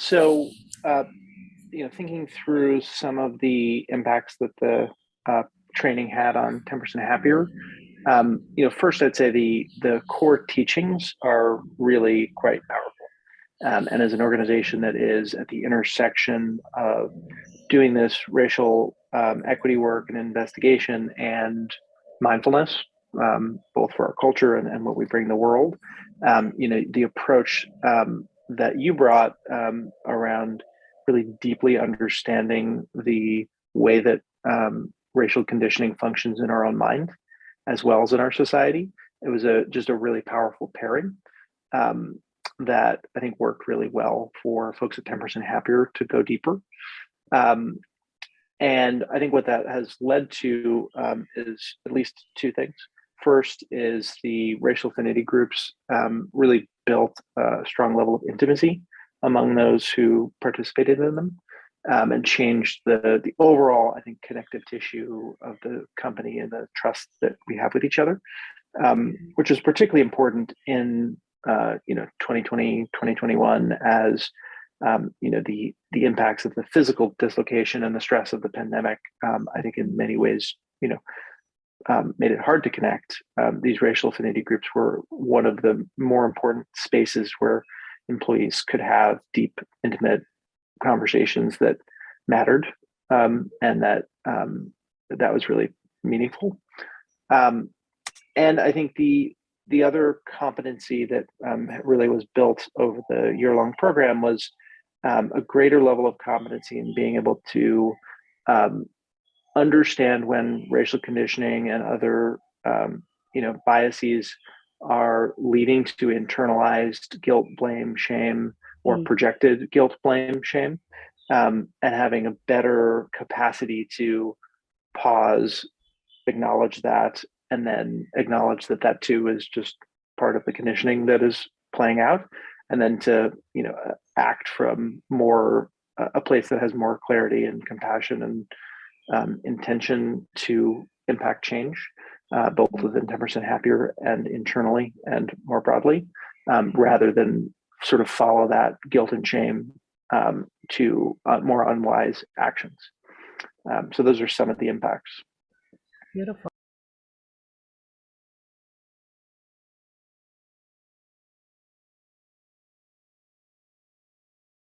So, uh, thinking through some of the impacts that the uh, training had on 10% Happier, first I'd say the core teachings are really quite powerful. And as an organization that is at the intersection of doing this racial equity work and investigation and mindfulness, both for our culture and what we bring to the world, the approach that you brought around really deeply understanding the way that racial conditioning functions in our own mind, as well as in our society. It was just a really powerful pairing um, that I think worked really well for folks at 10% Happier to go deeper. Um, and I think what that has led to is at least two things. First is the racial affinity groups really built a strong level of intimacy among those who participated in them, and changed the overall, I think, connective tissue of the company and the trust that we have with each other, which is particularly important in 2020, 2021, as the impacts of the physical dislocation and the stress of the pandemic. I think in many ways, made it hard to connect. These racial affinity groups were one of the more important spaces where employees could have deep, intimate conversations that mattered, and that was really meaningful. Um, and I think the other competency that really was built over the year-long program was a greater level of competency in being able to um, understand when racial conditioning and other biases are leading to internalized guilt, blame, shame, or Mm. projected guilt, blame, shame, and having a better capacity to pause, acknowledge that, and then acknowledge that that too is just part of the conditioning that is playing out, and then to act from more a place that has more clarity and compassion and intention to impact change, both within 10% Happier and internally and more broadly, rather than sort of follow that guilt and shame to more unwise actions. So those are some of the impacts. Beautiful.